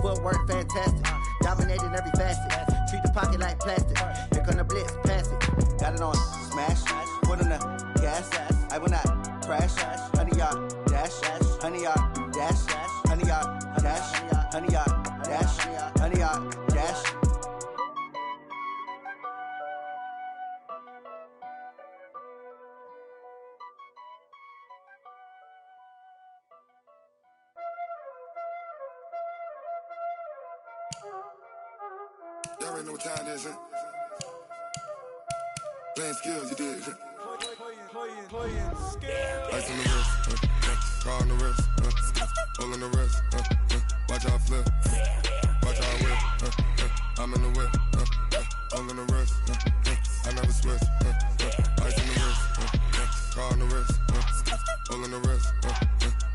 Footwork fantastic. Dominating every facet. Treat the pocket like plastic. Here come the blitz, pass it. Got it on smash. Put on the gas. I will not crash. 100-yard dash. 100-yard dash. 100-yard dash. 100-yard dash. 100-yard dash. Y'all already know what time it is, huh? Playing skills, you did, huh? Playing skills. Ice on the wrist, car on the wrist, hole in the wrist, watch out flip, watch out whip, I'm in the whip, hole in the wrist, I never switch, ice on the wrist, car on the wrist, hole in the wrist,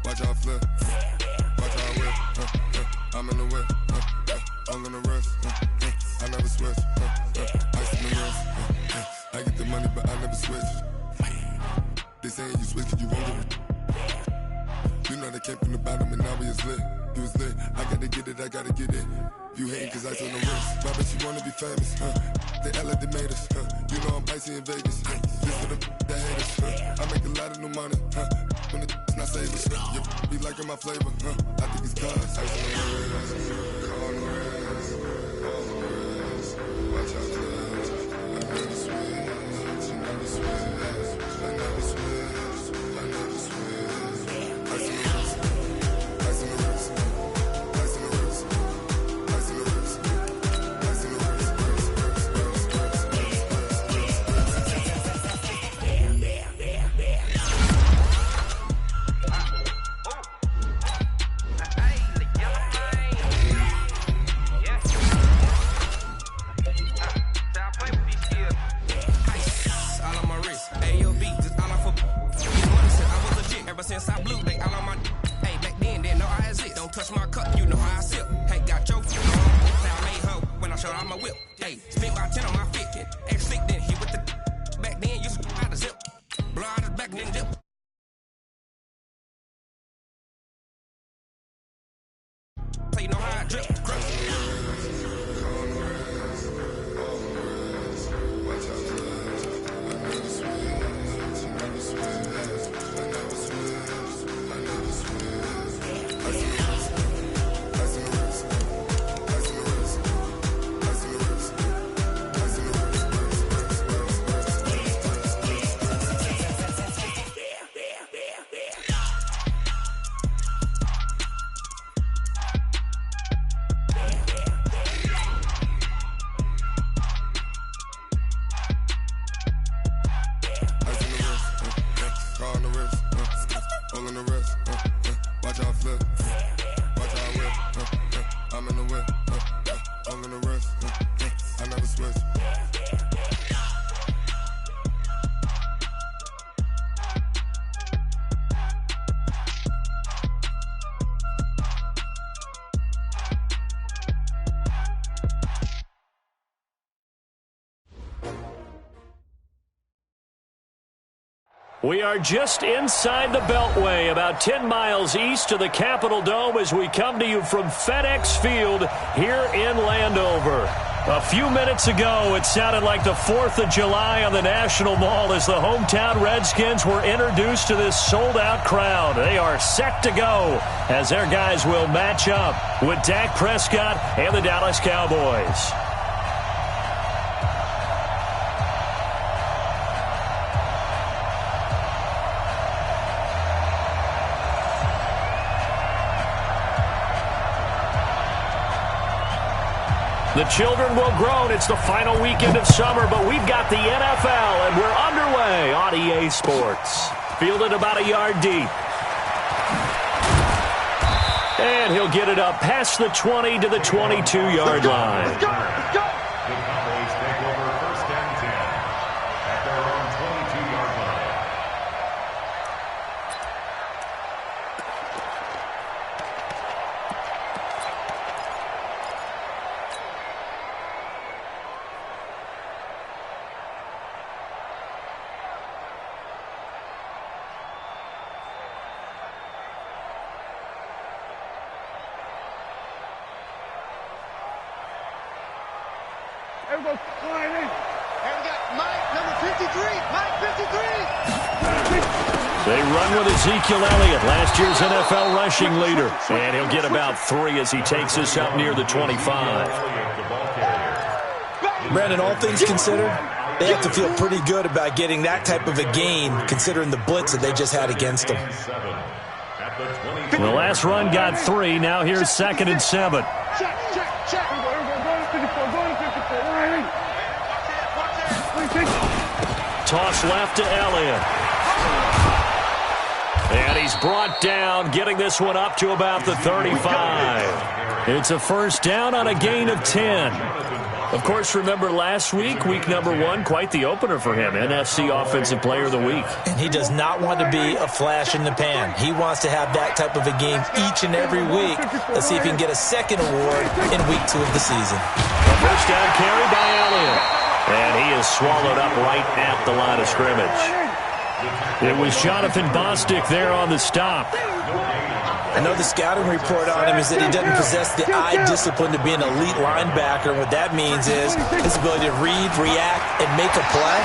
watch out flip, watch out whip, I'm in the whip, hole in the wrist, I never switch, ice in the wrist, I get the money but I never switch. They saying you switch 'cause you won't get it. You know they came from the bottom and now we is lit. You was lit, I gotta get it, I gotta get it. You hating 'cause ice on the wrist. My bitch, you wanna be famous, They Ella, they made us, You know I'm icy in Vegas, This for the hate us, I make a lot of new money, When the not savers, You be liking my flavor, I think it's cause ice on the wrist, on the wrist, on the wrist. Watch out, cuz I never switch, I never switch. I never switch, I never switch. Ice in the wrist, ice in the wrist, ice in the wrist, ice in the wrist, ice in the wrist, since I blew, they all on my. Hey, back then, they know I has it. Don't touch my cup, you know how I sip. Hey, got your foot on. Now I made her when I showed out my whip. Hey, spent about 10 on my 50. X-Slick, then hit with the. Back then, used to out the zip. Blow out his back, then dip. So you know how I drip. We are just inside the Beltway, about 10 miles east of the Capitol Dome as we come to you from FedEx Field here in Landover. A few minutes ago, it sounded like the 4th of July on the National Mall as the hometown Redskins were introduced to this sold-out crowd. They are set to go as their guys will match up with Dak Prescott and the Dallas Cowboys. The children will groan. It's the final weekend of summer, but we've got the NFL, and we're underway on EA Sports. Fielded about a yard deep. And he'll get it up past the 20 to the 22-yard line. Let's go! The Cowboys take over 1st and 10 at their own 22-yard line. They run with Ezekiel Elliott, last year's NFL rushing leader. And he'll get about 3 as he takes us up near the 25. Brandon, all things considered, they have to feel pretty good about getting that type of a gain, considering the blitz that they just had against them. The last run got 3. Now here's 2nd and 7. Toss left to Elliott. And he's brought down, getting this one up to about the 35. It's a first down on a gain of 10. Of course, remember last week, week number 1, quite the opener for him, NFC Offensive Player of the Week. And he does not want to be a flash in the pan. He wants to have that type of a game each and every week. Let's see if he can get a second award in week 2 of the season. A first down carry by Elliott. And he is swallowed up right at the line of scrimmage. It was Jonathan Bostic there on the stop. I know the scouting report on him is that he doesn't possess the eye discipline to be an elite linebacker. And what that means is his ability to read, react, and make a play.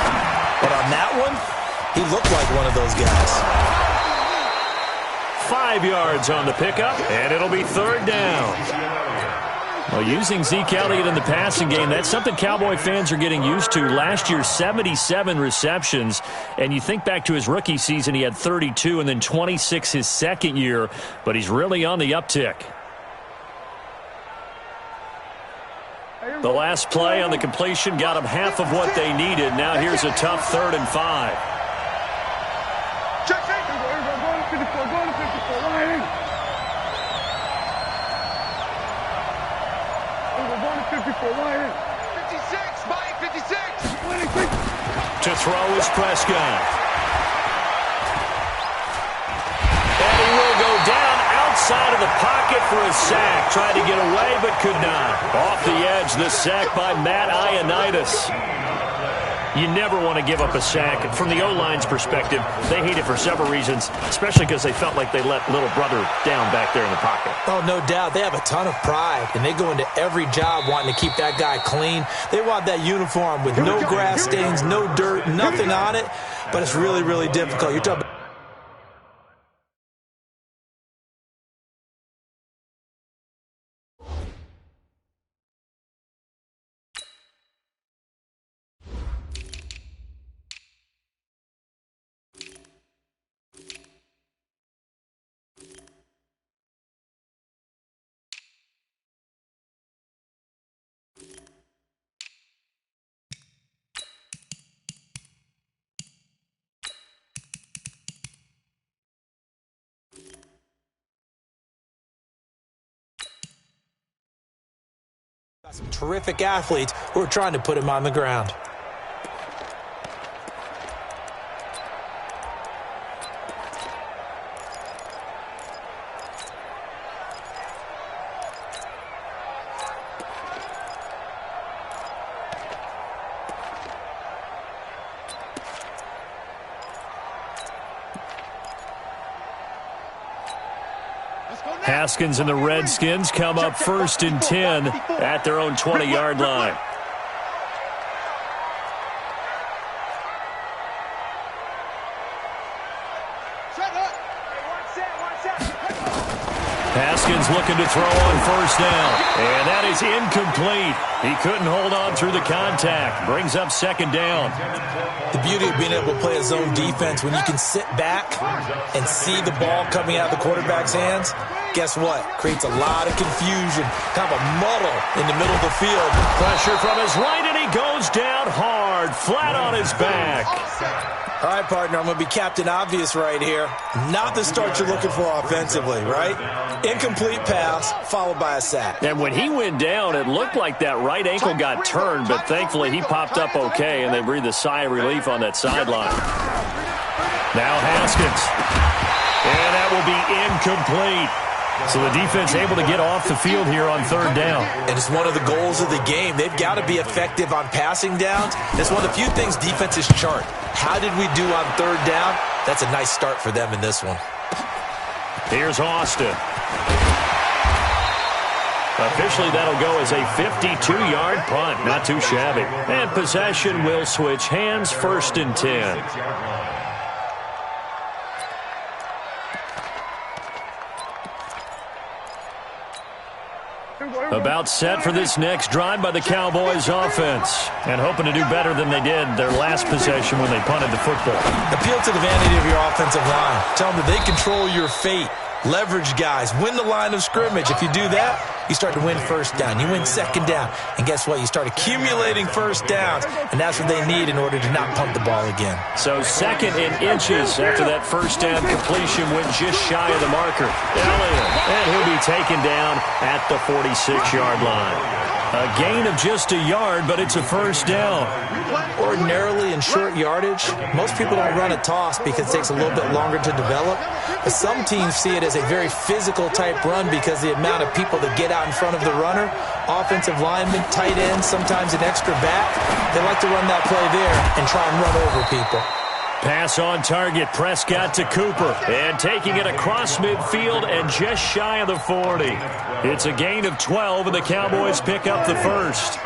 But on that one, he looked like one of those guys. 5 yards on the pickup, and it'll be 3rd down. Well, using Zeke Elliott in the passing game, that's something Cowboy fans are getting used to. Last year, 77 receptions. And you think back to his rookie season, he had 32 and then 26 his second year. But he's really on the uptick. The last play on the completion got them half of what they needed. Now here's a tough 3rd and 5. To throw is Prescott. And he will go down outside of the pocket for a sack. Tried to get away, but could not. Off the edge, the sack by Matt Ioannidis. You never want to give up a sack. From the O-line's perspective, they hate it for several reasons, especially because they felt like they let little brother down back there in the pocket. Oh, no doubt. They have a ton of pride, and they go into every job wanting to keep that guy clean. They want that uniform with no grass stains, no dirt, nothing on it, but it's really, really difficult. You're talking about some terrific athletes who are trying to put him on the ground. Haskins and the Redskins come up 1st and 10 at their own 20-yard line. Haskins looking to throw on 1st down. And that is incomplete. He couldn't hold on through the contact. Brings up 2nd down. The beauty of being able to play a zone defense when you can sit back and see the ball coming out of the quarterback's hands, guess what? Creates a lot of confusion, kind of a muddle in the middle of the field. Pressure from his right, and he goes down hard, flat on his back. All right, partner, I'm going to be Captain Obvious right here. Not the start you're looking for offensively, right? Incomplete pass, followed by a sack. And when he went down, it looked like that right ankle got turned, but thankfully he popped up okay, and they breathed a sigh of relief on that sideline. Now Haskins. And that will be incomplete. So the defense able to get off the field here on 3rd down. And it's one of the goals of the game. They've got to be effective on passing downs. It's one of the few things defenses chart. How did we do on 3rd down? That's a nice start for them in this one. Here's Austin. Officially, that'll go as a 52-yard punt. Not too shabby. And possession will switch hands, 1st and 10. About set for this next drive by the Cowboys offense. And hoping to do better than they did their last possession when they punted the football. Appeal to the vanity of your offensive line. Tell them that they control your fate. Leverage guys. Win the line of scrimmage. If you do that, you start to win 1st down. You win 2nd down. And guess what? You start accumulating 1st downs. And that's what they need in order to not punt the ball again. So 2nd and inches after that 1st down completion went just shy of the marker. Elliott. And he'll be taken down at the 46-yard line. A gain of just a yard, but it's a 1st down. Ordinarily in short yardage, most people don't run a toss because it takes a little bit longer to develop. But some teams see it as a very physical type run because the amount of people that get out in front of the runner, offensive linemen, tight ends, sometimes an extra back, they like to run that play there and try and run over people. Pass on target, Prescott to Cooper. And taking it across midfield and just shy of the 40. It's a gain of 12, and the Cowboys pick up the 1st.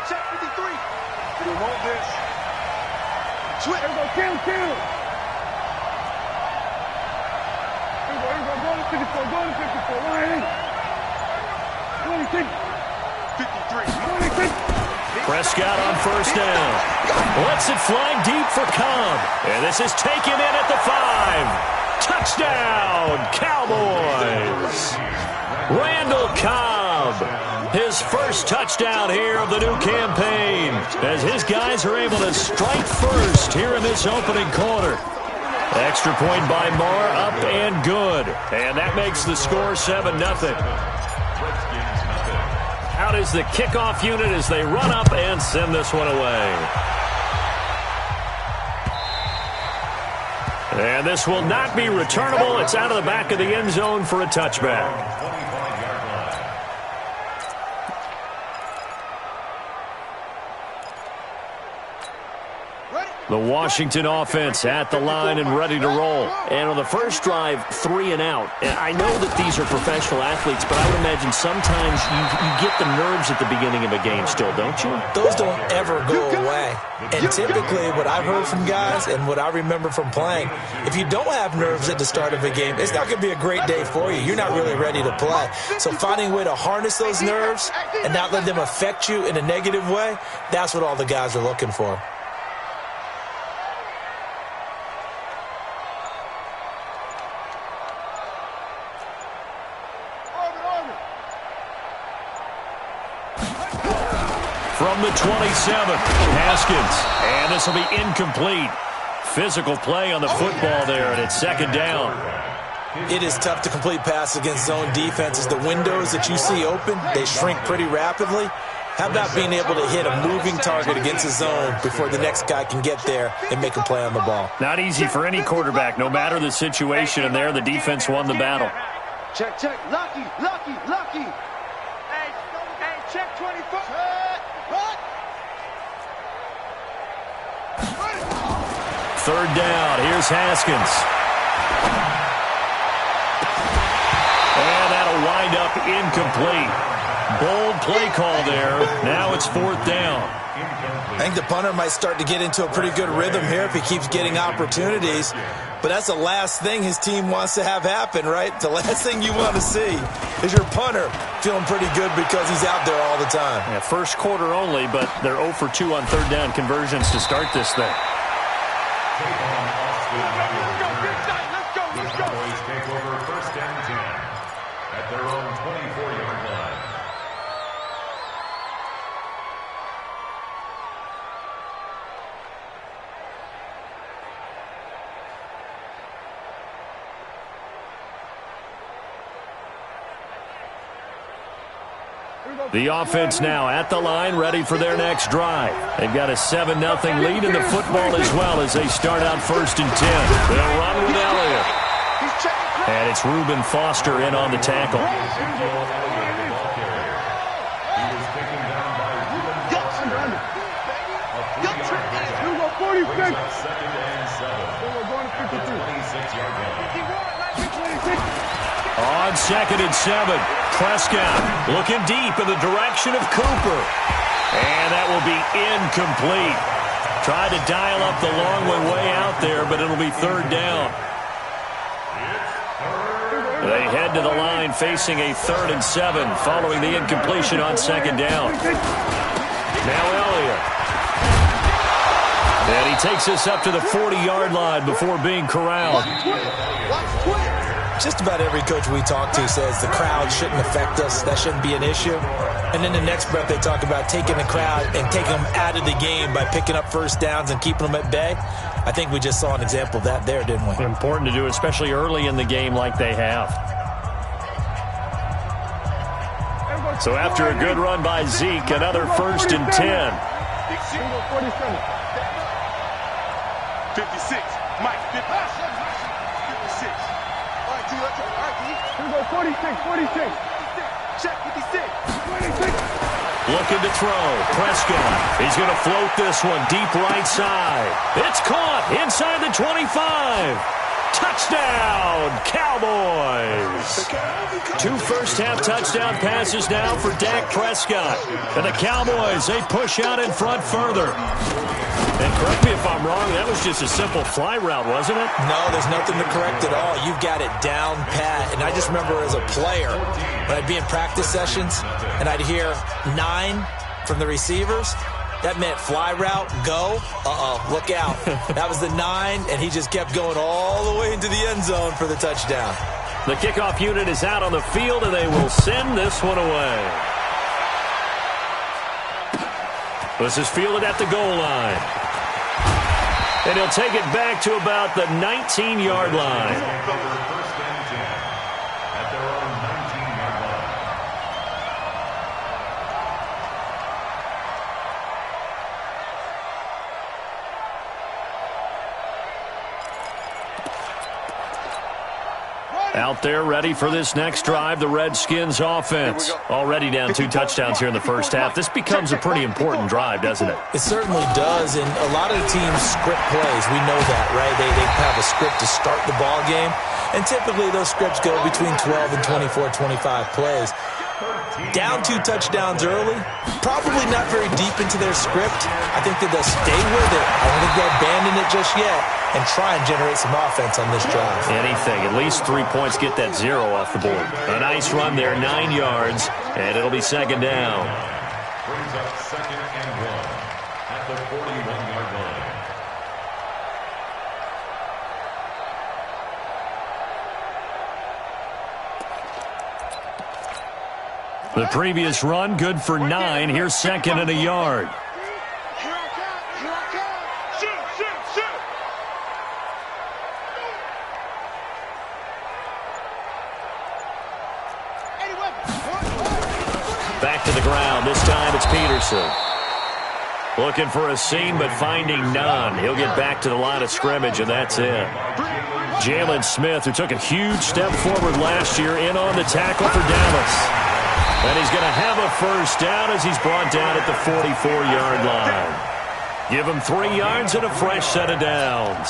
Prescott on 1st down. Lets it fly deep for Cobb. And this is taken in at the 5. Touchdown, Cowboys. Randall Cobb. His 1st touchdown here of the new campaign. As his guys are able to strike first here in this opening quarter. Extra point by Marr, up and good. And that makes the score 7-0. Out is the kickoff unit as they run up and send this one away. And this will not be returnable. It's out of the back of the end zone for a touchback. The Washington offense at the line and ready to roll. And on the first drive, 3 and out. And I know that these are professional athletes, but I would imagine sometimes you get the nerves at the beginning of a game still, don't you? Those don't ever go away. And typically what I've heard from guys and what I remember from playing, if you don't have nerves at the start of a game, it's not going to be a great day for you. You're not really ready to play. So finding a way to harness those nerves and not let them affect you in a negative way, that's what all the guys are looking for. From the 27, Haskins. And this will be incomplete. Physical play on the football there, and it's 2nd down. It is tough to complete passes against zone defenses. The windows that you see open, they shrink pretty rapidly. How about being able to hit a moving target against a zone before the next guy can get there and make a play on the ball? Not easy for any quarterback, no matter the situation. And there, the defense won the battle. Check, check. Lucky. Hey, check 24. Third down. Here's Haskins. And that'll wind up incomplete. Bold play call there. Now it's 4th down. I think the punter might start to get into a pretty good rhythm here if he keeps getting opportunities. But that's the last thing his team wants to have happen, right? The last thing you want to see is your punter feeling pretty good because he's out there all the time. Yeah, first quarter only, but they're 0 for 2 on 3rd down conversions to start this thing. Cowboys take over 1st and 10 at their own 24-yard line. The offense now at the line, ready for their next drive. They've got a 7-0 lead in the football as well as they start out 1st and 10. They'll run with Elliott. And it's Reuben Foster in on the tackle. On 2nd and 7. Prescott looking deep in the direction of Cooper. And that will be incomplete. Tried to dial up the long way out there, but it'll be third down. They head to the line facing a 3rd and 7 following the incompletion on second down. Now Elliott. And he takes us up to the 40-yard line before being corralled. Just about every coach we talk to says the crowd shouldn't affect us. That shouldn't be an issue. And then the next breath they talk about taking the crowd and taking them out of the game by picking up first downs and keeping them at bay. I think we just saw an example of that there, didn't we? Important to do, especially early in the game like they have. So after a good run by Zeke, another 1st and 10. 56. Mike, 56. All right, G, let's go. All right, G. Here we go, 46. Check, 56. 26. Looking to throw. Prescott. He's going to float this one deep right side. It's caught inside the 25. Touchdown, Cowboys. 2 first-half touchdown passes now for Dak Prescott. And the Cowboys, they push out in front further. And correct me if I'm wrong, that was just a simple fly route, wasn't it? No, there's nothing to correct at all. You've got it down pat. And I just remember as a player, when I'd be in practice sessions, and I'd hear 9 from the receivers, that meant fly route, go, look out. That was the 9, and he just kept going all the way into the end zone for the touchdown. The kickoff unit is out on the field, and they will send this one away. This is fielded at the goal line. And he'll take it back to about the 19-yard line. First and 10 at their own 19-yard line. Out there ready for this next drive, the Redskins offense. Already down 2 touchdowns here in the first half. This becomes a pretty important drive, doesn't it? It certainly does, and a lot of the teams script plays. We know that, right? They have a script to start the ball game, and typically those scripts go between 12 and 24, 25 plays. Down 2 touchdowns early, probably not very deep into their script. I think that they'll stay with it. I don't think they'll abandon it just yet and try and generate some offense on this drive. Anything. At least 3 points, get that 0 off the board. A nice run there, 9 yards, and it'll be second down. Brings up 2nd and 1 at the 41-yard line. The previous run, good for 9. Here's 2nd and a yard. Back to the ground. This time it's Peterson. Looking for a seam, but finding none. He'll get back to the line of scrimmage, and that's it. Jalen Smith, who took a huge step forward last year, in on the tackle for Dallas. And he's going to have a first down as he's brought down at the 44-yard line. Give him 3 yards and a fresh set of downs.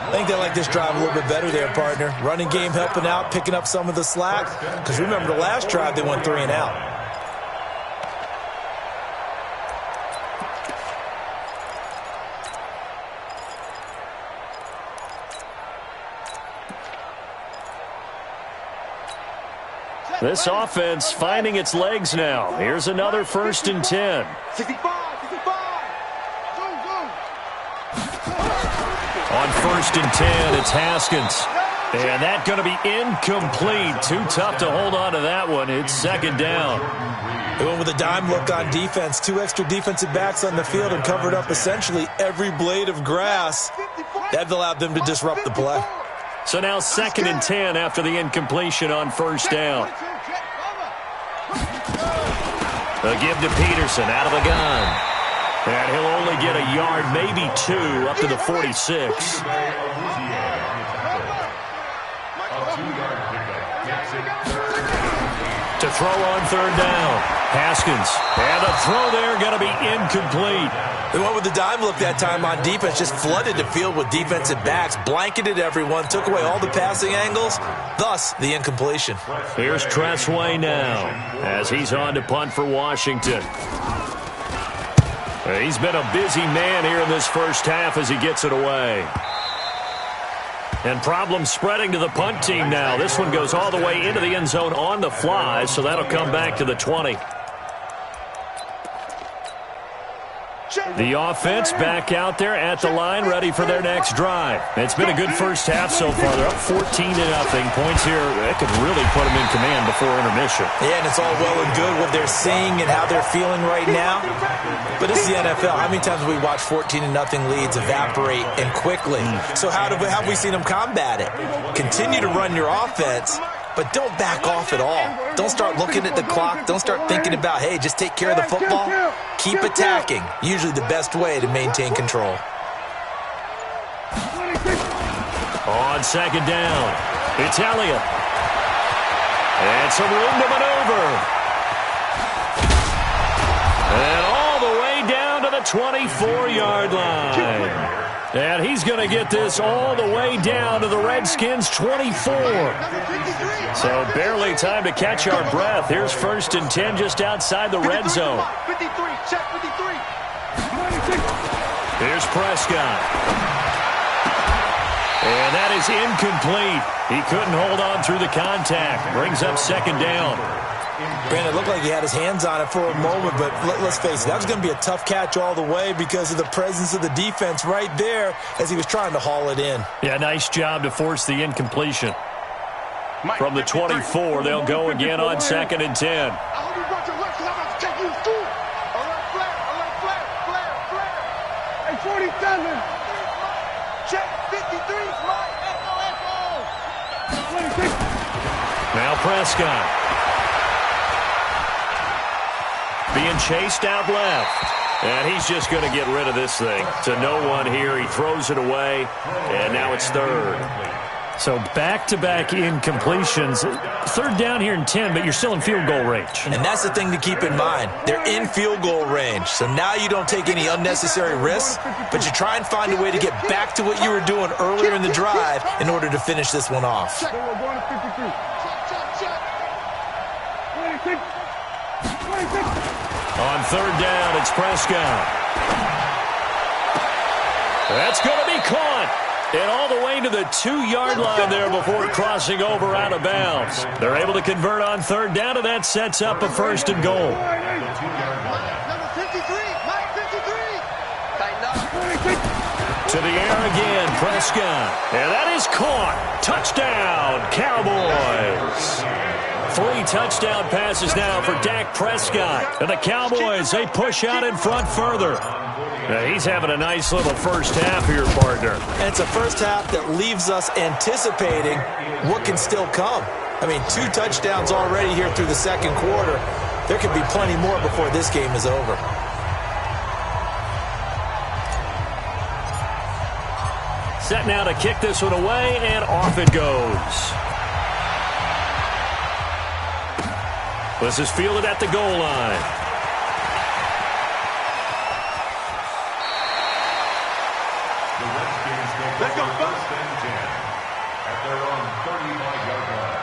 I think they like this drive a little bit better there, partner. Running game helping out, picking up some of the slack. Because remember, the last drive, they went 3 and out. This offense finding its legs now. Here's another 1st and 10. 65. On 1st and 10, it's Haskins. And that's going to be incomplete. Too tough to hold on to that one. It's second down. They went with a dime look on defense. 2 extra defensive backs on the field and covered up essentially every blade of grass. That allowed them to disrupt the play. So now 2nd and 10 after the incompletion on 1st down. A give to Peterson out of the gun. And he'll only get a yard, maybe 2, up to the 46. To throw on 3rd down. Haskins. And the throw there going to be incomplete. They went with the dime look that time on defense, just flooded the field with defensive backs, blanketed everyone, took away all the passing angles, thus the incompletion. Here's Tressway now as he's on to punt for Washington. He's been a busy man here in this first half as he gets it away. And problems spreading to the punt team now. This one goes all the way into the end zone on the fly, so that'll come back to the 20. The offense back out there at the line, ready for their next drive. It's been a good first half so far. They're up 14-0. Points here, that could really put them in command before intermission. Yeah, and it's all well and good what they're seeing and how they're feeling right now. But this is the NFL. How many times have we watched 14-0 leads evaporate and quickly? So how have we seen them combat it? Continue to run your offense, but don't back off at all. Don't start looking at the clock. Don't start thinking about, hey, just take care of the football. Keep attacking. Usually the best way to maintain control. On second down, it's Elliott. And some room to maneuver. And all the way down to the 24-yard line. And he's going to get this all the way down to the Redskins' 24. So barely time to catch our breath. Here's 1st and 10 just outside the red zone. 53, check 53. Here's Prescott. And that is incomplete. He couldn't hold on through the contact. Brings up second down. Brandon, it looked like he had his hands on it for a moment, but let's face it, that was going to be a tough catch all the way because of the presence of the defense right there as he was trying to haul it in. Yeah, nice job to force the incompletion. From the 24, they'll go again on 2nd and 10. I hope you brought your lunch because I'm about to take you to school. All right, flare. Hey, 47. Check 53, Mike. Echo. Now Prescott. Being chased out left. And he's just going to get rid of this thing. To no one here. He throws it away. And now it's 3rd. So back-to-back incompletions. 3rd down here and 10, but you're still in field goal range. And that's the thing to keep in mind. They're in field goal range. So now you don't take any unnecessary risks, but you try and find a way to get back to what you were doing earlier in the drive in order to finish this one off. Check. We're going to 53. Check. 26. On 3rd down, it's Prescott. That's going to be caught. And all the way to the 2-yard line there before crossing over out of bounds. They're able to convert on 3rd down, and that sets up a 1st and goal. Number 53, Mike 53. Tighten up. To the air again, Prescott. And that is caught. Touchdown, Cowboys. 3 touchdown passes now for Dak Prescott. And the Cowboys, they push out in front further. Now he's having a nice little first half here, partner. And it's a first half that leaves us anticipating what can still come. I mean, 2 touchdowns already here through the 2nd quarter. There could be plenty more before this game is over. Set now to kick this one away, and off it goes. This is fielded at the goal line. Let's go, folks. 1st and 10 at their own 35-yard line.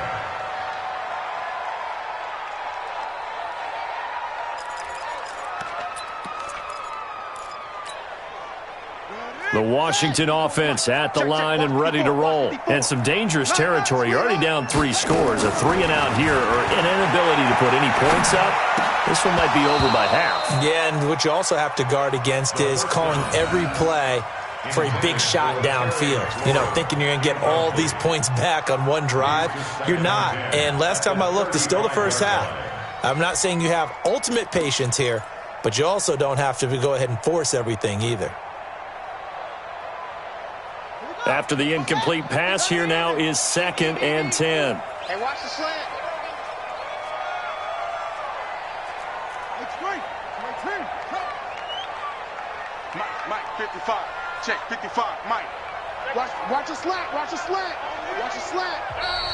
The Washington offense at the line and ready to roll. And some dangerous territory. You're already down 3 scores. A 3-and-out here, or an inability to put any points up. This one might be over by half. Yeah, and what you also have to guard against is calling every play for a big shot downfield. You know, thinking you're going to get all these points back on one drive. You're not. And last time I looked, it's still the first half. I'm not saying you have ultimate patience here, but you also don't have to go ahead and force everything either. After the incomplete pass, here now is 2nd and 10. Hey, watch the slant. Looks great. Mike 55. Check 55. Mike. Watch a slant. Watch a slant. Watch a slant.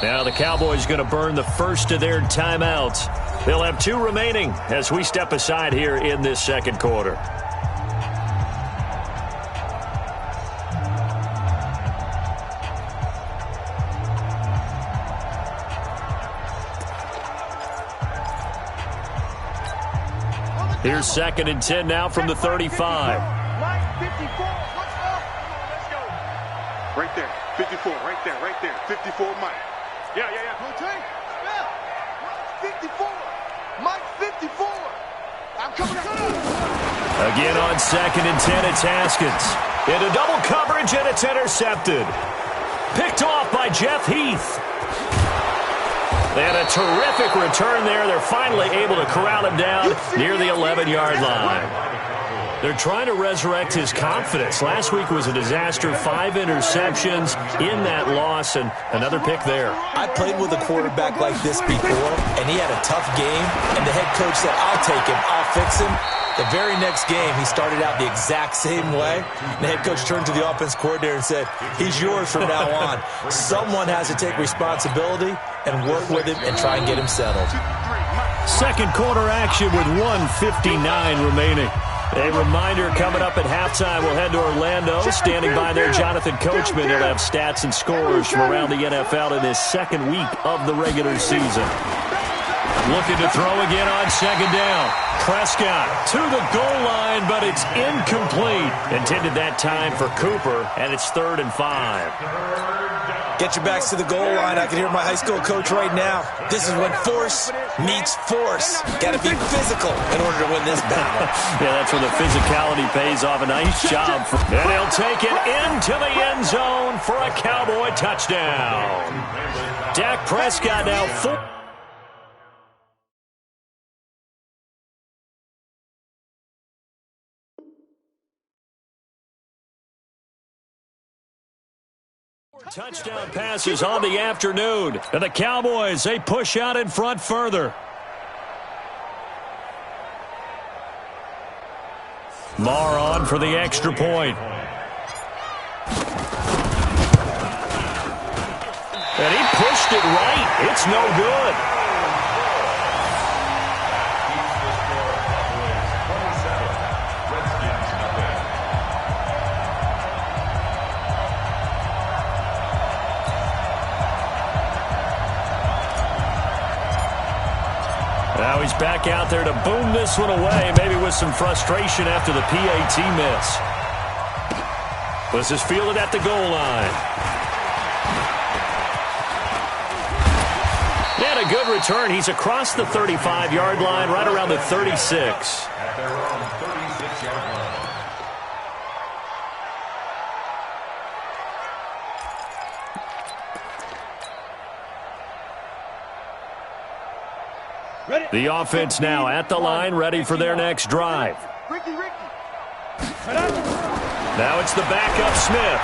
Now the Cowboys going to burn the first of their timeouts. They'll have 2 remaining as we step aside here in this second quarter. Here's 2nd and 10 now from the 35. Mike, 54. Let's go. Right there. 54. Right there. 54, Mike. Yeah. Blue team. Yeah. Mike, 54. Mike, 54. I'm coming up. Again on 2nd and 10, it's Haskins. Into double coverage, and it's intercepted. Picked off by Jeff Heath. They had a terrific return there. They're finally able to corral him down near the 11-yard line. They're trying to resurrect his confidence. Last week was a disaster. 5 interceptions in that loss, and another pick there. I played with a quarterback like this before, and he had a tough game, and the head coach said, I'll take him, I'll fix him. The very next game, he started out the exact same way. And the head coach turned to the offense coordinator and said, he's yours from now on. Someone has to take responsibility and work with him and try and get him settled. Second quarter action with 1:59 remaining. A reminder coming up at halftime, we'll head to Orlando. Standing by there, Jonathan Coachman. He'll have stats and scores from around the NFL in this second week of the regular season. Looking to throw again on 2nd down. Prescott to the goal line, but it's incomplete. Intended that time for Cooper, and it's 3rd and 5. Get your backs to the goal line. I can hear my high school coach right now. This is when force meets force. Got to be physical in order to win this battle. Yeah, that's where the physicality pays off. A nice job. And he'll take it into the end zone for a Cowboy touchdown. Dak Prescott now 4. Touchdown passes on the afternoon. And the Cowboys, they push out in front further. Marr on for the extra point. And he pushed it right. It's no good. Now he's back out there to boom this one away, maybe with some frustration after the PAT miss. This is fielded at the goal line. And a good return. He's across the 35-yard line, right around the 36. At their own 36-yard line. The offense now at the line, ready for their next drive. Now it's the backup Smith.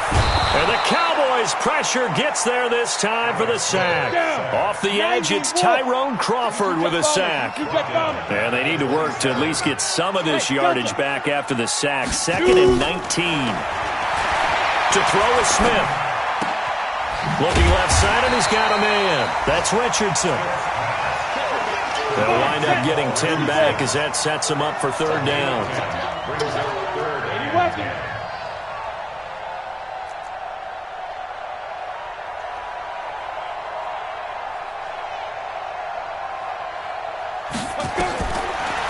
And the Cowboys' pressure gets there this time for the sack. Off the edge, it's Tyrone Crawford with a sack. And they need to work to at least get some of this yardage back after the sack. 2nd and 19. To throw is Smith. Looking left side, and he's got a man. That's Richardson. They'll wind up getting 10 back as that sets him up for 3rd down.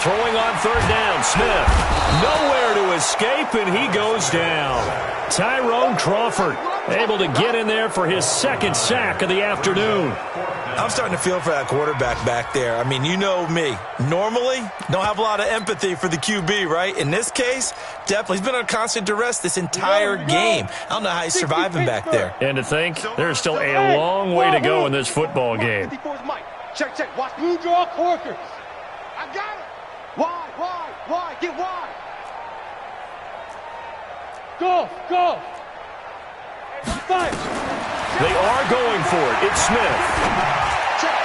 Throwing on 3rd down, Smith. Nowhere to escape, and he goes down. Tyrone Crawford able to get in there for his 2nd sack of the afternoon. I'm starting to feel for that quarterback back there. I mean, you know me. Normally, don't have a lot of empathy for the QB, right? In this case, definitely. He's been on constant duress this entire game. I don't know how he's surviving back there. And to think, there's still a long way to go in this football game. Check. Watch blue draw Corkers. I got it. Wide. Get wide. Go. Fire. They are going for it. It's Smith. Check.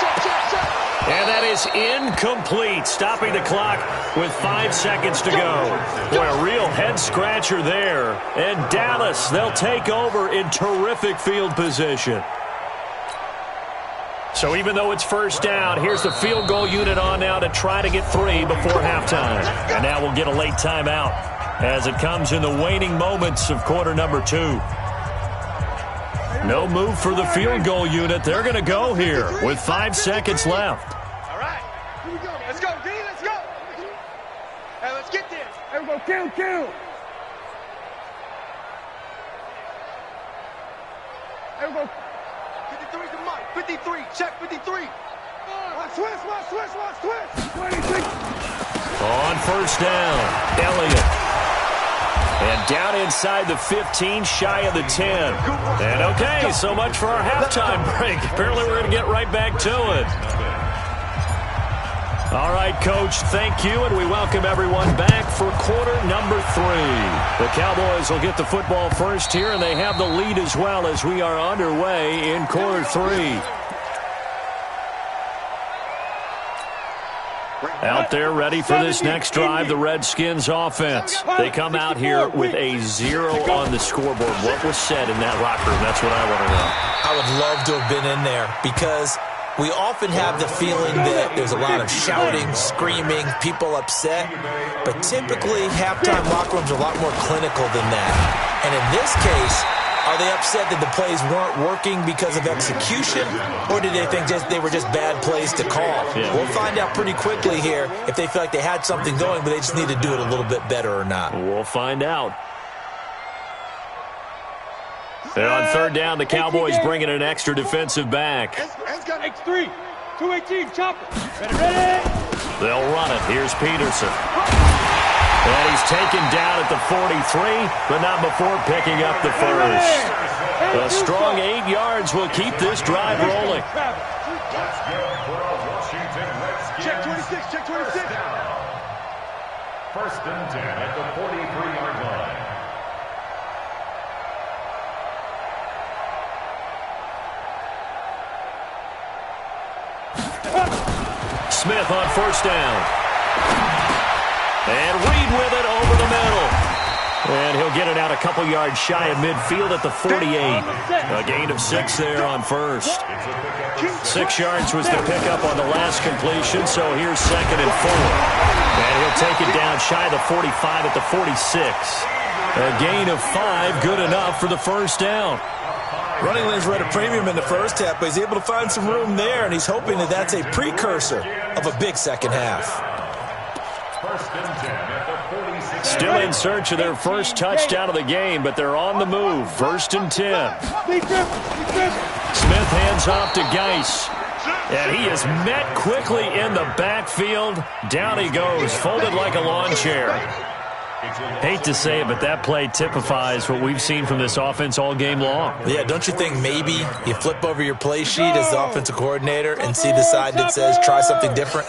And that is incomplete, stopping the clock with 5 seconds to go. Boy, a real head-scratcher there. And Dallas, they'll take over in terrific field position. So even though it's first down, here's the field goal unit on now to try to get 3 before halftime. And now we'll get a late timeout as it comes in the waning moments of quarter number 2. No move for the field goal unit. They're going to go here with 5 seconds left. All right. Here we go. Let's go, D. Let's go. Hey, let's get this. Here we go. Kill. Here we go. 53 to Mike. 53. Check 53. Watch twist. 26. On first down, Elliott. And down inside the 15, shy of the 10. And okay, so much for our halftime break. Apparently we're going to get right back to it. All right, Coach, thank you, and we welcome everyone back for quarter number 3. The Cowboys will get the football first here, and they have the lead as well as we are underway in quarter 3. Out there ready for this next drive, the Redskins offense. They come out here with a 0 on the scoreboard. What was said in that locker room? That's what I want to know. I would love to have been in there because we often have the feeling that there's a lot of shouting, screaming, people upset. But typically, halftime locker rooms are a lot more clinical than that. And in this case, are they upset that the plays weren't working because of execution, or did they think they were just bad plays to call? Yeah. We'll find out pretty quickly here if they feel like they had something going, but they just need to do it a little bit better or not. We'll find out. And on third down, the Cowboys bring in an extra defensive back. X3. 218. Chopper. Ready. They'll run it. Here's Peterson. And he's taken down at the 43, but not before picking up the first. A strong 8 yards will keep this drive rolling. Check 26. Check 26. First and 10 at the 43-yard line. Smith on first down. And Reed with it over the middle. And he'll get it out a couple yards shy of midfield at the 48. A gain of 6 there on first. 6 yards was the pickup on the last completion, so here's second and 4. And he'll take it down shy of the 45 at the 46. A gain of 5, good enough for the first down. Running lanes were at a premium in the first half, but he's able to find some room there, and he's hoping that that's a precursor of a big second half. Still in search of their first touchdown of the game, but they're on the move. First and 10. Smith hands off to Geis. And he is met quickly in the backfield. Down he goes, folded like a lawn chair. Hate to say it, but that play typifies what we've seen from this offense all game long. Yeah, don't you think maybe you flip over your play sheet as the offensive coordinator and see the side that says try something different?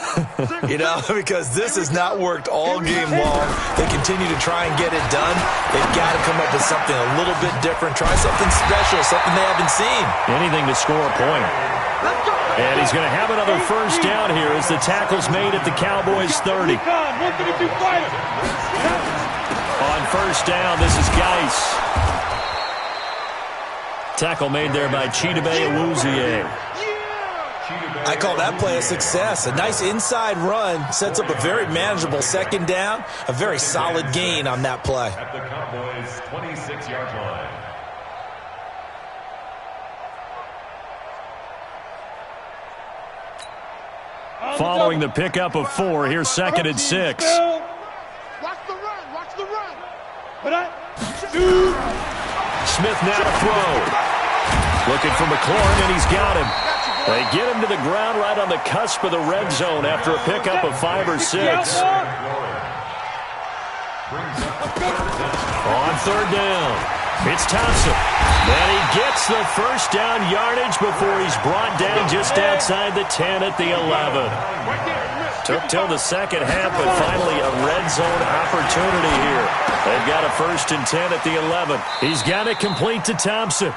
You know, because this has not worked all game long. They continue to try and get it done. They've got to come up with something a little bit different. Try something special, something they haven't seen. Anything to score a point. And he's going to have another first down here as the tackle's made at the Cowboys 30. On first down, this is Geis. Tackle made there by Chidobe Awuzie. I call that play a success. A nice inside run sets up a very manageable second down. A very solid gain on that play. At the Cowboys' 26-yard line. Following the pickup of 4, here's second and 6. Watch the run. Watch the run. Smith now to throw. Looking for McLaurin, and he's got him. They get him to the ground right on the cusp of the red zone after a pickup of 5 or 6. On third down, it's Thompson. And he gets the first down yardage before he's brought down just outside the 10 at the 11. Took till the second half, but finally a red zone opportunity here. They've got a first and 10 at the 11. He's got it complete to Thompson.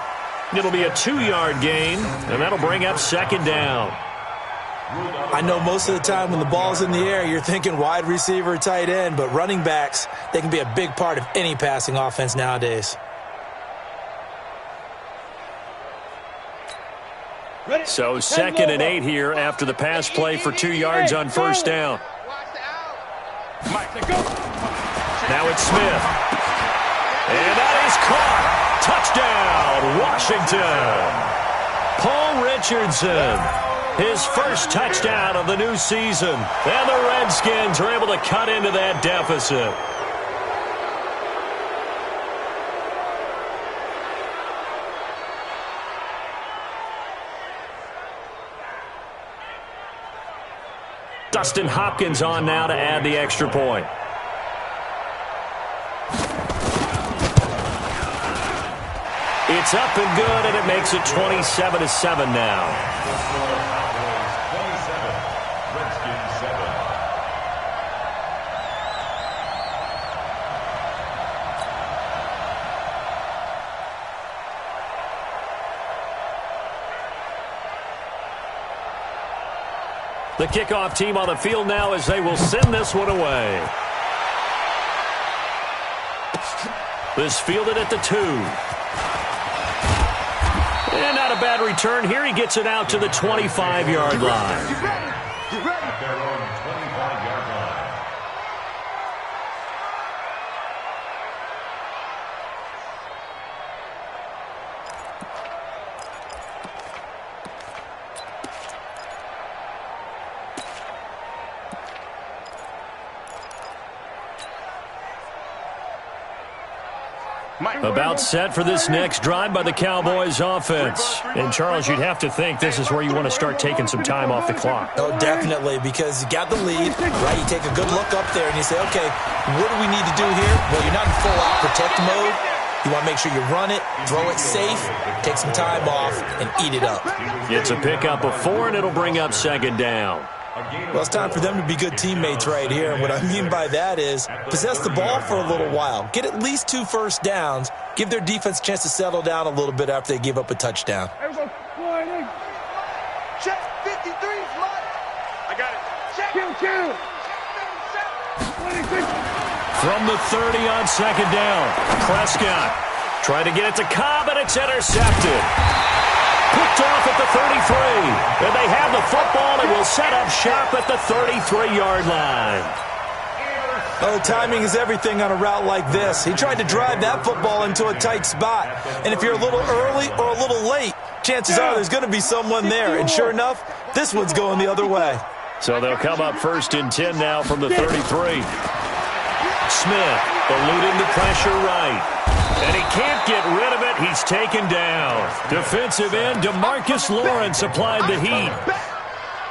It'll be a 2-yard gain, and that'll bring up second down. I know most of the time when the ball's in the air, you're thinking wide receiver, tight end, but running backs, they can be a big part of any passing offense nowadays. So 2nd and 8 here after the pass play for 2 yards on first down. Now it's Smith. And that is caught. Touchdown, Washington. Paul Richardson, his first touchdown of the new season. And the Redskins are able to cut into that deficit. Dustin Hopkins on now to add the extra point. It's up and good, and it makes it 27-7 now. The kickoff team on the field now as they will send this one away. This fielded at the 2. And not a bad return here. He gets it out to the 25-yard line. At their own 25-yard line. About set for this next drive by the Cowboys offense. And, Charles, you'd have to think this is where you want to start taking some time off the clock. Oh, definitely, because you got the lead, right? You take a good look up there and you say, okay, what do we need to do here? Well, you're not in full-out protect mode. You want to make sure you run it, throw it safe, take some time off, and eat it up. It's a pickup of 4, and it'll bring up 2nd down. Well, it's time for them to be good teammates right here. And what I mean by that is possess the ball for a little while. Get at least 2 first downs. Give their defense a chance to settle down a little bit after they give up a touchdown. Check 53 is mine. I got it. Check. Kill. From the 30 on 2nd down, Prescott trying to get it to Cobb, and it's intercepted. Picked off at the 33. And they have the football and will set up shop at the 33-yard line. Oh, timing is everything on a route like this. He tried to drive that football into a tight spot. And if you're a little early or a little late, chances are there's going to be someone there. And sure enough, this one's going the other way. So they'll come up 1st and 10 now from the 33. Smith eluding the pressure right. And he can't get rid of it. He's taken down. Defensive end DeMarcus Lawrence applied the heat.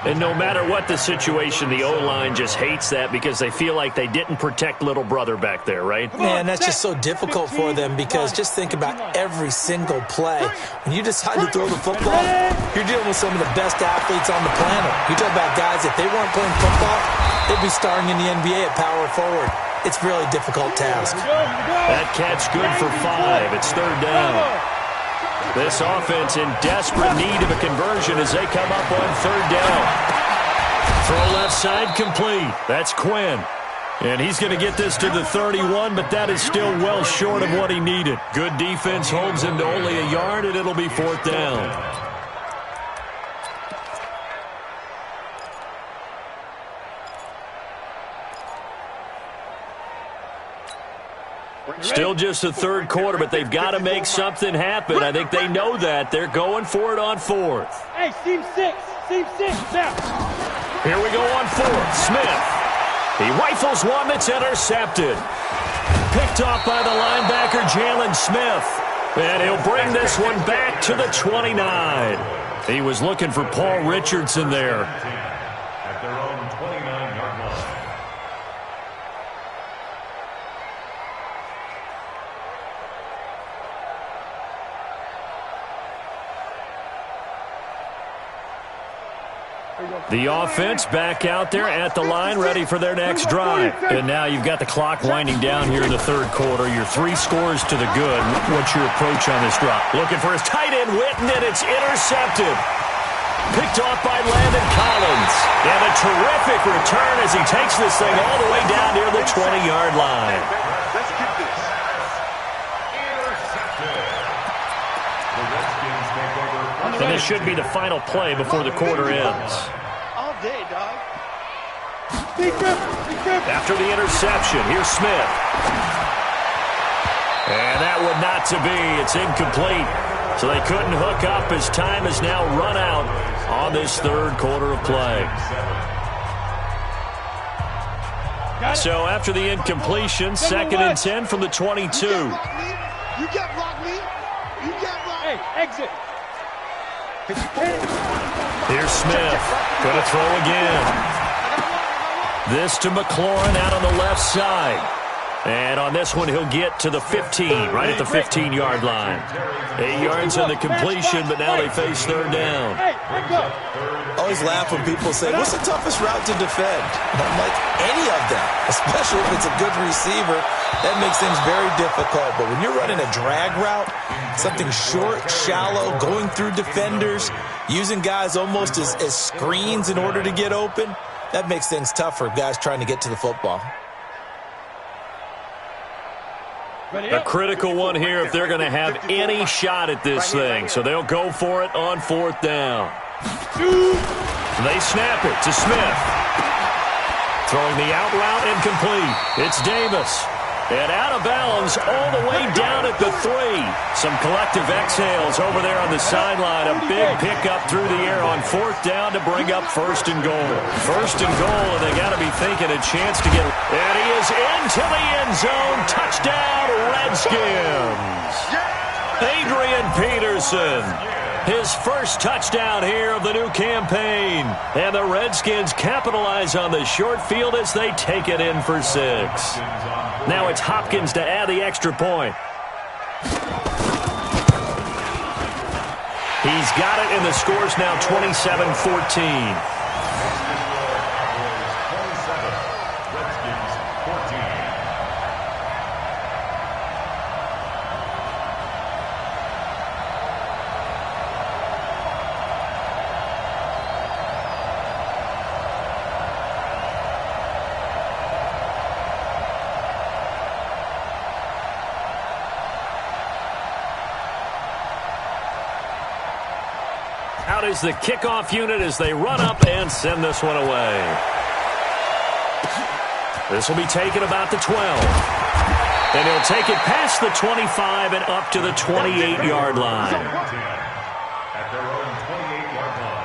And no matter what the situation, the O-line just hates that because they feel like they didn't protect little brother back there, right? Man, that's just so difficult for them because just think about every single play. When you decide to throw the football, you're dealing with some of the best athletes on the planet. You talk about guys, if they weren't playing football, they'd be starring in the NBA at power forward. It's a really difficult task. That catch good for 5. It's 3rd down. This offense in desperate need of a conversion as they come up on 3rd down. Throw left side complete. That's Quinn. And he's going to get this to the 31, but that is still well short of what he needed. Good defense holds him to only a yard, and it'll be 4th down. Still just the 3rd quarter, but they've got to make something happen. I think they know that. They're going for it on 4th. Hey, Team 6, now. Here we go on 4th. Smith. He rifles one that's intercepted. Picked off by the linebacker, Jalen Smith. And he'll bring this one back to the 29. He was looking for Paul Richardson there. At their own 29-yard line. The offense back out there at the line, ready for their next drive. And now you've got the clock winding down here in the 3rd quarter. Your 3 scores to the good. What's your approach on this drop? Looking for his tight end, Witten, and it's intercepted. Picked off by Landon Collins. And a terrific return as he takes this thing all the way down near the 20-yard line. Let's get this. And this should be the final play before the quarter ends. All day, dog. After the interception, here's Smith. And that one not to be. It's incomplete. So they couldn't hook up as time has now run out on this third quarter of play. So after the incompletion, 2nd and 10 from the 22. You can't block me. You can't block me. Hey, exit. Here's Smith. Going to throw again. This to McLaurin out on the left side. And on this one, he'll get to the 15, right at the 15-yard line. 8 yards on the completion, but now they face third down. Always laugh when people say, what's the toughest route to defend? And I'm like, any of them, especially if it's a good receiver. That makes things very difficult. But when you're running a drag route, something short, shallow, going through defenders, using guys almost as screens in order to get open, that makes things tough for guys trying to get to the football. A critical one here if they're going to have any shot at this thing. So they'll go for it on 4th down. They snap it to Smith. Throwing the out route incomplete. It's Davis. And out of bounds all the way down at the 3. Some collective exhales over there on the sideline. A big pickup through the air on 4th down to bring up 1st and goal. 1st and goal, and they got to be thinking a chance to get. And he is into the end zone. Touchdown, Redskins. Adrian Peterson. His first touchdown here of the new campaign. And the Redskins capitalize on the short field as they take it in for 6. Now it's Hopkins to add the extra point. He's got it, and the score's now 27-14. Out is the kickoff unit as they run up and send this one away. This will be taken about the 12. And he'll take it past the 25 and up to the 28-yard line. At their own 28-yard line.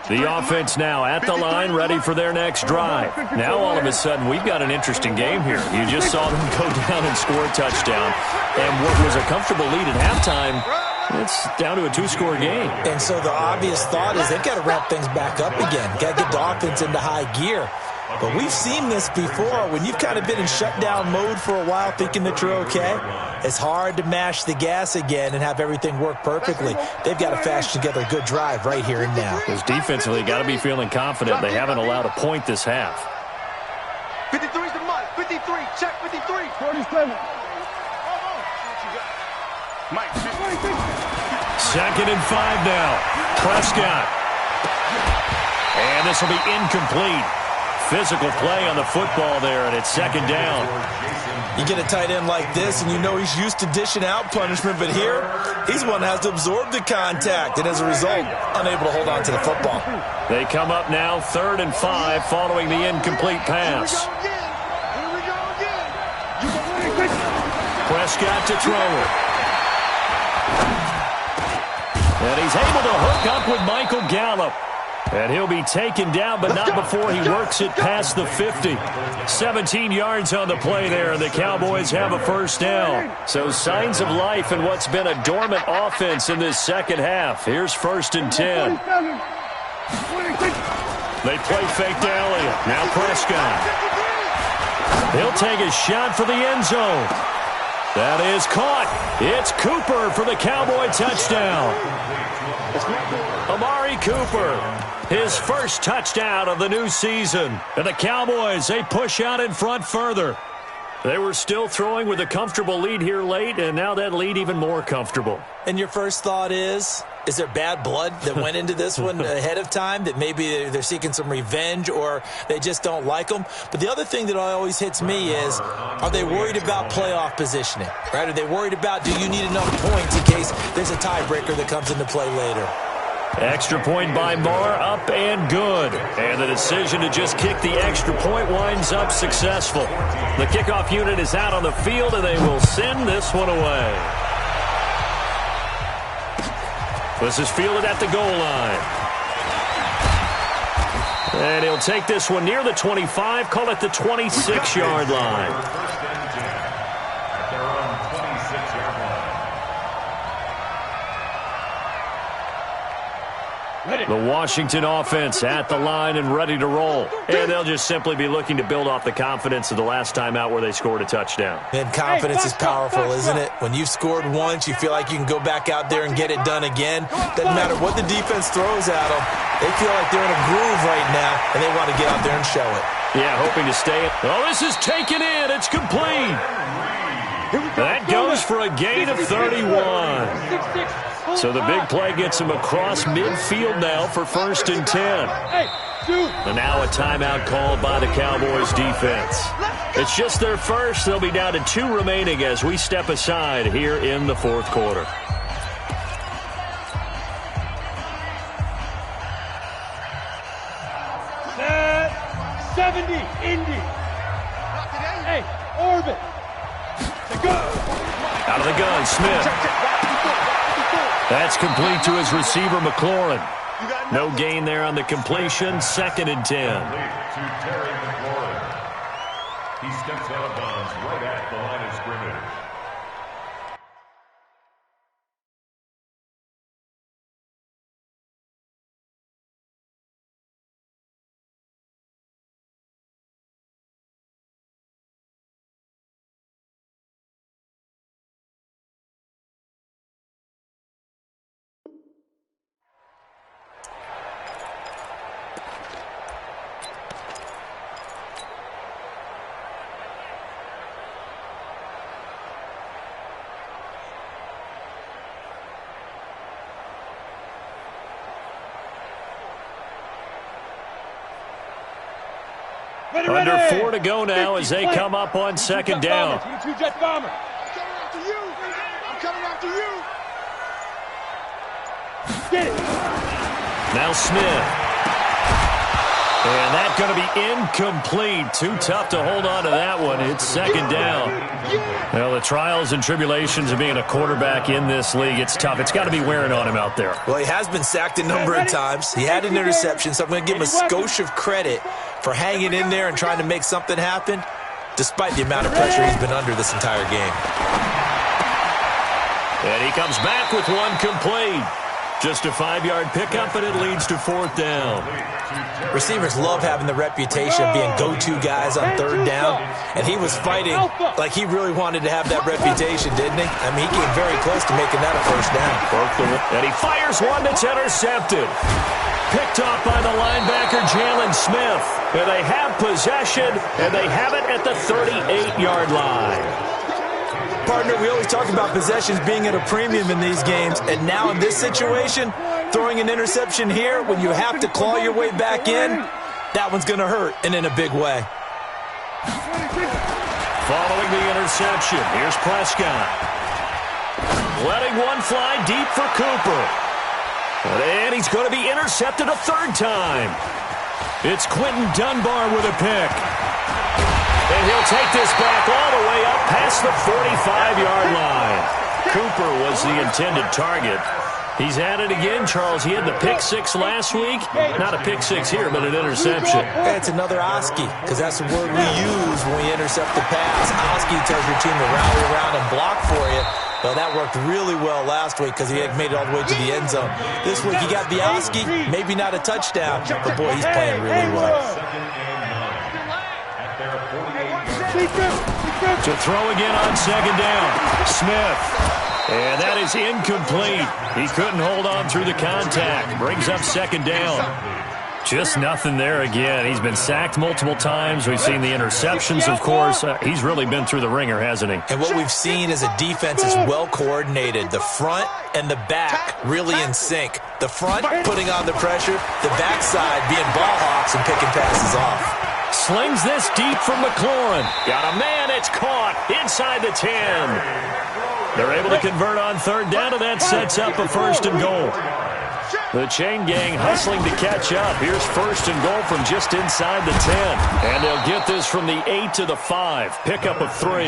The offense now at the line, ready for their next drive. Now, all of a sudden, we've got an interesting game here. You just saw them go down and score a touchdown. And what was a comfortable lead at halftime, it's down to a 2-score game. And so the obvious thought is they've got to ramp things back up again. Got to get the offense into high gear. But we've seen this before. When you've kind of been in shutdown mode for a while thinking that you're okay, it's hard to mash the gas again and have everything work perfectly. They've got to fashion together a good drive right here and now. Because defensively, got to be feeling confident. They haven't allowed a point this half. 53's the money. 53. Check 53. 47. Mike. 2nd and 5 now. Prescott. And this will be incomplete. Physical play on the football there, and it's 2nd down. You get a tight end like this, and you know he's used to dishing out punishment, but here, he's one that has to absorb the contact, and as a result, unable to hold on to the football. They come up now 3rd and 5 following the incomplete pass. Here we go again. Prescott to throw it. And he's able to hook up with Michael Gallup. And he'll be taken down, but not before he works it past the 50. 17 yards on the play there, and the Cowboys have a 1st down. So signs of life in what's been a dormant offense in this second half. Here's 1st and 10. They play fake to Elliott. Now Prescott. He'll take a shot for the end zone. That is caught. It's Cooper for the Cowboy touchdown. Amari Cooper, his first touchdown of the new season. And the Cowboys, they push out in front further. They were still throwing with a comfortable lead here late, and now that lead even more comfortable. And your first thought is there bad blood that went into this one ahead of time, that maybe they're seeking some revenge or they just don't like them? But the other thing that always hits me is, are they worried about playoff positioning? Right? Are they worried about, do you need enough points in case there's a tiebreaker that comes into play later? Extra point by Marr, up and good. And the decision to just kick the extra point winds up successful. The kickoff unit is out on the field, and they will send this one away. This is fielded at the goal line. And he'll take this one near the 25, call it the 26-yard line. First and 10 at their own 26-yard line. The Washington offense at the line and ready to roll. And they'll just simply be looking to build off the confidence of the last time out where they scored a touchdown. And confidence is powerful, isn't it? When you've scored once, you feel like you can go back out there and get it done again. Doesn't matter what the defense throws at them. They feel like they're in a groove right now, and they want to get out there and show it. Yeah, hoping to stay. Oh, this is taken in. It's complete. That goes for a gain of 31. So the big play gets him across midfield now for 1st and 10. And now a timeout called by the Cowboys defense. It's just their first. They'll be down to 2 remaining as we step aside here in the 4th quarter. Set 70, Indy. Hey, orbit. Out of the gun, Smith. That's complete to his receiver, McLaurin. No gain there on the completion. 2nd and 10. To Terry McLaurin. He steps out of bounds right at the line of scrimmage. Under 4 to go now as they come up on 2nd down. I'm coming after you. I'm coming after you. Get it. Now Smith. And that's going to be incomplete. Too tough to hold on to that one. It's 2nd down. Well, the trials and tribulations of being a quarterback in this league, it's tough. It's got to be wearing on him out there. Well, he has been sacked a number of times. He had an interception, so I'm going to give him a skosh of credit for hanging in there and trying to make something happen, despite the amount of pressure he's been under this entire game. And he comes back with one complete. Just a 5-yard pickup, and it leads to 4th down. Receivers love having the reputation of being go-to guys on 3rd down, and he was fighting like he really wanted to have that reputation, didn't he? I mean, he came very close to making that a 1st down. And he fires one that's intercepted. Picked off by the linebacker, Jalen Smith. And they have possession, and they have it at the 38-yard line. Partner, we always talk about possessions being at a premium in these games, and now in this situation, throwing an interception here when you have to claw your way back in, that one's going to hurt, and in a big way. Following the interception, here's Prescott. Letting one fly deep for Cooper. And he's going to be intercepted a 3rd time. It's Quentin Dunbar with a pick. And he'll take this back all the way up past the 45-yard line. Cooper was the intended target. He's at it again, Charles. He had the pick 6 last week. Not a pick 6 here, but an interception. It's another Oski, because that's the word we use when we intercept the pass. Oski tells your team to rally around and block for you. Well, that worked really well last week because he had made it all the way to the end zone. This week, he got the Oski, maybe not a touchdown, but boy, he's playing really well. To throw again on second down, Smith. And that is incomplete. He couldn't hold on through the contact. Brings up second down. Just nothing there again. He's been sacked multiple times. We've seen the interceptions, of course. He's really been through the ringer, hasn't he? And what we've seen is a defense is well coordinated. The front and the back really in sync. The front putting on the pressure, the backside being ball hawks and picking passes off. Slings this deep from McLaurin. Got a man, it's caught inside the 10. They're able to convert on third down, and that sets up a first and goal. The chain gang hustling to catch up. Here's first and goal from just inside the 10. And they'll get this from the 8 to the 5. Pickup of 3.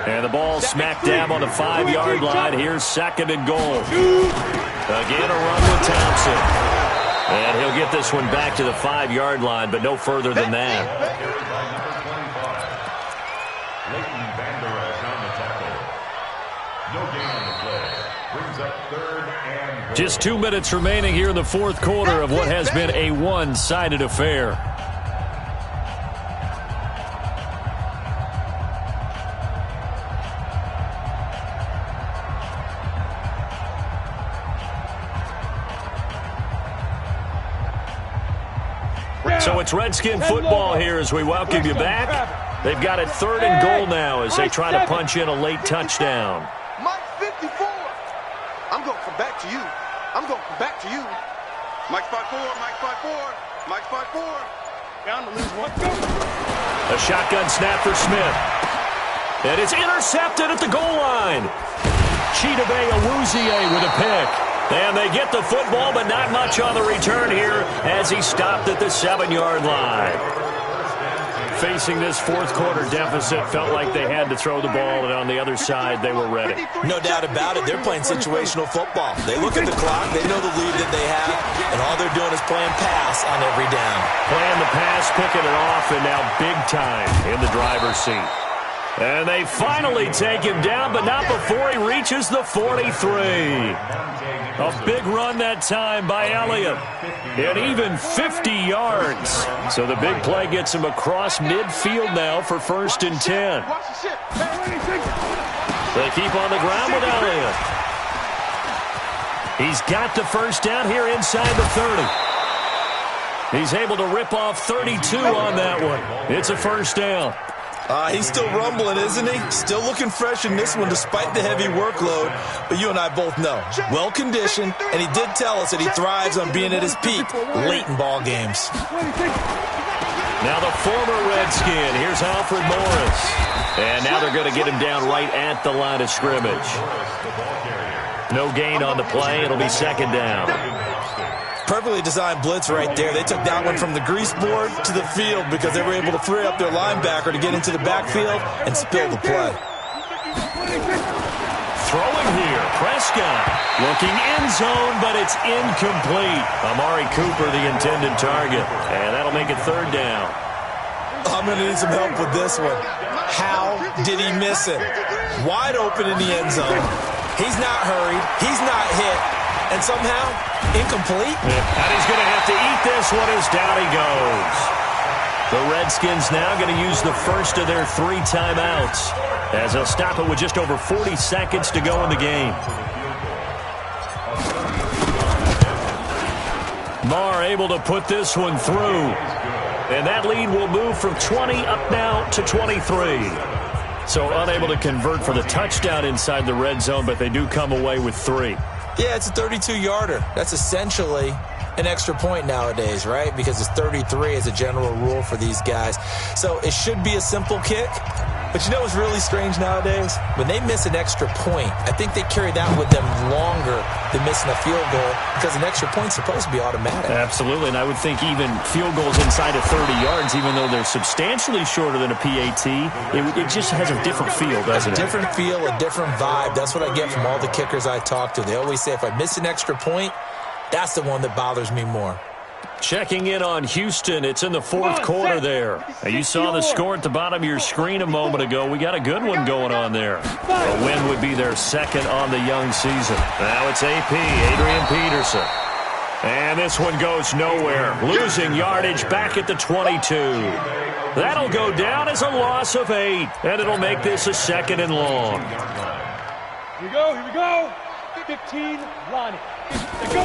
And the ball smack dab on the 5-yard line. Here's second and goal. Again, a run with Thompson. And he'll get this one back to the 5-yard line, but no further than that. Just 2 minutes remaining here in the fourth quarter of what has been a one-sided affair. So it's Redskin football here as we welcome you back. They've got it third and goal now as they try to punch in a late touchdown. Mike 54. I'm going to come back to you. I'm going to come back to you. Mike 5-4, Mike 5-4, Mike 5-4. Down to lose one. A shotgun snap for Smith. And it's intercepted at the goal line. Chidobe Awuzie with a pick. And they get the football, but not much on the return here as he stopped at the 7-yard line. Facing this fourth quarter deficit, felt like they had to throw the ball, and on the other side, they were ready. No doubt about it. They're playing situational football. They look at the clock, they know the lead that they have, and all they're doing is playing pass on every down. Playing the pass, picking it off, and now big time in the driver's seat. And they finally take him down, but not before he reaches the 43. A big run that time by Elliott. And even 50 yards. So the big play gets him across midfield now for first and 10. They keep on the ground with Elliott. He's got the first down here inside the 30. He's able to rip off 32 on that one. It's a first down. He's still rumbling, isn't he? Still looking fresh in this one despite the heavy workload. But you and I both know, well-conditioned, and he did tell us that he thrives on being at his peak late in ball games. Now the former Redskin. Here's Alfred Morris. And now they're going to get him down right at the line of scrimmage. No gain on the play. It'll be second down. Perfectly designed blitz right there. They took that one from the grease board to the field because they were able to free up their linebacker to get into the backfield and spill the play. Throwing here, Prescott looking end zone, but it's incomplete. Amari Cooper, the intended target, and that'll make it third down. I'm going to need some help with this one. How did he miss it? Wide open in the end zone. He's not hurried. He's not hit. And somehow, incomplete. And he's going to have to eat this one as down he goes. The Redskins now going to use the first of their 3 timeouts as they'll stop it with just over 40 seconds to go in the game. Marr able to put this one through. And that lead will move from 20 up now to 23. So unable to convert for the touchdown inside the red zone, but they do come away with 3. Yeah, it's a 32-yarder. That's essentially an extra point nowadays, right? Because it's 33 as a general rule for these guys. So it should be a simple kick. But you know what's really strange nowadays? When they miss an extra point, I think they carry that with them longer than missing a field goal because an extra point's supposed to be automatic. Absolutely, and I would think even field goals inside of 30 yards, even though they're substantially shorter than a PAT, it just has a different feel, doesn't it? A different feel, a different vibe. That's what I get from all the kickers I talk to. They always say if I miss an extra point, that's the one that bothers me more. Checking in on Houston. It's in the fourth quarter there. Now, you saw the score at the bottom of your screen a moment ago. We got a good one going on there. A win would be their second on the young season. Now it's AP, Adrian Peterson. And this one goes nowhere. Losing yardage back at the 22. That'll go down as a loss of 8. And it'll make this a 2nd and long. Here we go. 15, Lonnie. Let's go.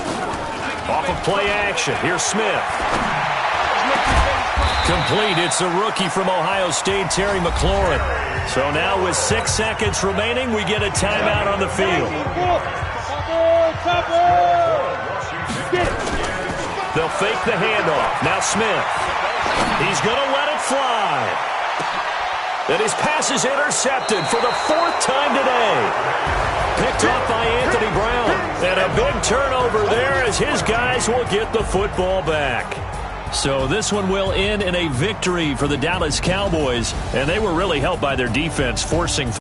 Off of play action. Here's Smith. Complete. It's a rookie from Ohio State, Terry McLaurin. So now with 6 seconds remaining, we get a timeout on the field. They'll fake the handoff. Now Smith. He's going to let it fly. And his pass is intercepted for the 4th time today. Picked off by Anthony Brown. And a big turnover there as his guys will get the football back. So this one will end in a victory for the Dallas Cowboys. And they were really helped by their defense, forcing